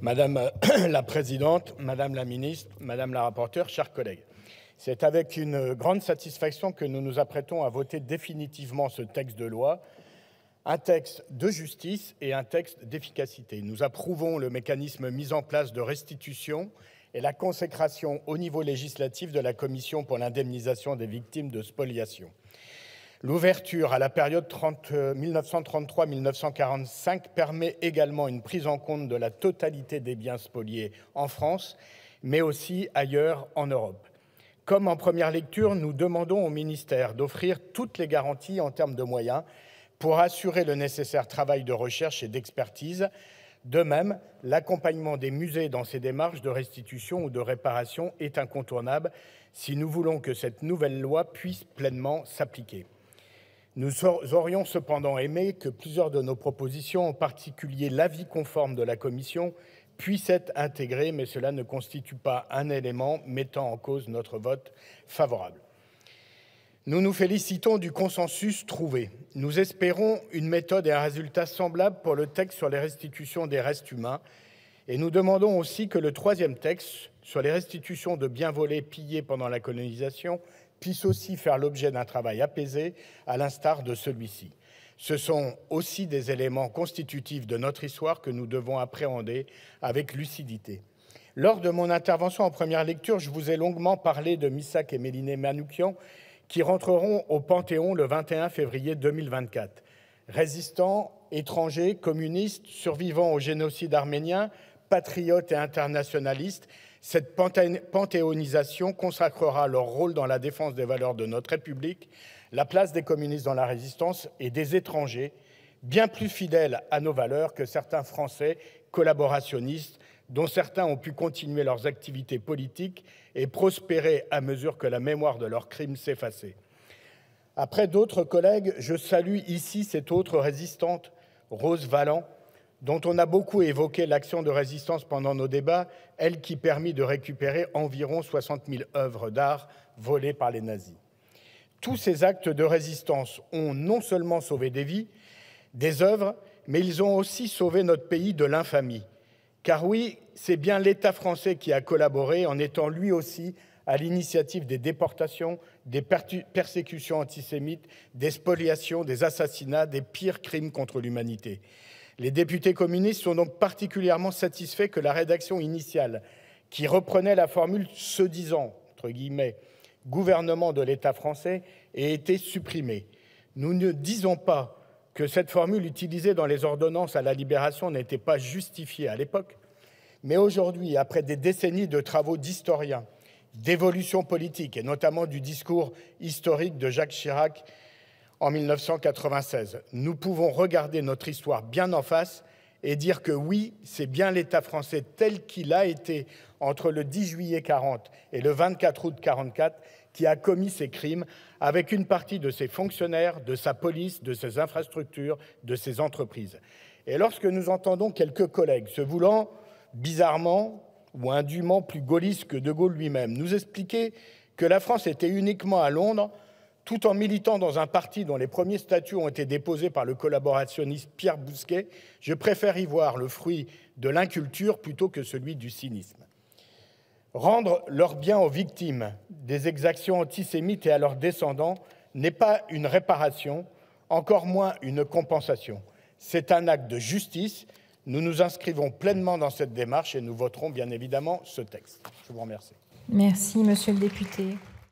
Madame la Présidente, Madame la Ministre, Madame la Rapporteure, chers collègues, c'est avec une grande satisfaction que nous nous apprêtons à voter définitivement ce texte de loi, un texte de justice et un texte d'efficacité. Nous approuvons le mécanisme mis en place de restitution et la consécration au niveau législatif de la Commission pour l'indemnisation des victimes de spoliation. L'ouverture à la période 1933-1945 permet également une prise en compte de la totalité des biens spoliés en France, mais aussi ailleurs en Europe. Comme en première lecture, nous demandons au ministère d'offrir toutes les garanties en termes de moyens pour assurer le nécessaire travail de recherche et d'expertise. De même, l'accompagnement des musées dans ces démarches de restitution ou de réparation est incontournable si nous voulons que cette nouvelle loi puisse pleinement s'appliquer. Nous aurions cependant aimé que plusieurs de nos propositions, en particulier l'avis conforme de la Commission, puissent être intégrées, mais cela ne constitue pas un élément mettant en cause notre vote favorable. Nous nous félicitons du consensus trouvé. Nous espérons une méthode et un résultat semblables pour le texte sur les restitutions des restes humains. Et nous demandons aussi que le troisième texte sur les restitutions de biens volés, pillés pendant la colonisation, puisse aussi faire l'objet d'un travail apaisé, à l'instar de celui-ci. Ce sont aussi des éléments constitutifs de notre histoire que nous devons appréhender avec lucidité. Lors de mon intervention en première lecture, je vous ai longuement parlé de Missak et Méliné Manoukian, qui rentreront au Panthéon le 21 février 2024. Résistants, étrangers, communistes, survivants au génocide arménien, patriotes et internationalistes, cette panthéonisation consacrera leur rôle dans la défense des valeurs de notre République, la place des communistes dans la résistance et des étrangers, bien plus fidèles à nos valeurs que certains Français collaborationnistes, dont certains ont pu continuer leurs activités politiques et prospérer à mesure que la mémoire de leurs crimes s'effaçait. Après d'autres collègues, je salue ici cette autre résistante, Rose Valland, dont on a beaucoup évoqué l'action de résistance pendant nos débats, elle qui permit de récupérer environ 60 000 œuvres d'art volées par les nazis. Tous ces actes de résistance ont non seulement sauvé des vies, des œuvres, mais ils ont aussi sauvé notre pays de l'infamie. Car oui, c'est bien l'État français qui a collaboré en étant lui aussi à l'initiative des déportations, des persécutions antisémites, des spoliations, des assassinats, des pires crimes contre l'humanité. Les députés communistes sont donc particulièrement satisfaits que la rédaction initiale, qui reprenait la formule « se disant » entre guillemets, gouvernement de l'État français, ait été supprimée. Nous ne disons pas que cette formule utilisée dans les ordonnances à la Libération n'était pas justifiée à l'époque, mais aujourd'hui, après des décennies de travaux d'historiens, d'évolution politique, et notamment du discours historique de Jacques Chirac en 1996, nous pouvons regarder notre histoire bien en face et dire que oui, c'est bien l'État français tel qu'il a été entre le 10 juillet 40 et le 24 août 44 qui a commis ces crimes avec une partie de ses fonctionnaires, de sa police, de ses infrastructures, de ses entreprises. Et lorsque nous entendons quelques collègues se voulant bizarrement ou indûment plus gaullistes que De Gaulle lui-même nous expliquer que la France était uniquement à Londres, tout en militant dans un parti dont les premiers statuts ont été déposés par le collaborationniste Pierre Bousquet, je préfère y voir le fruit de l'inculture plutôt que celui du cynisme. Rendre leurs biens aux victimes des exactions antisémites et à leurs descendants n'est pas une réparation, encore moins une compensation. C'est un acte de justice. Nous nous inscrivons pleinement dans cette démarche et nous voterons bien évidemment ce texte. Je vous remercie. Merci, monsieur le député.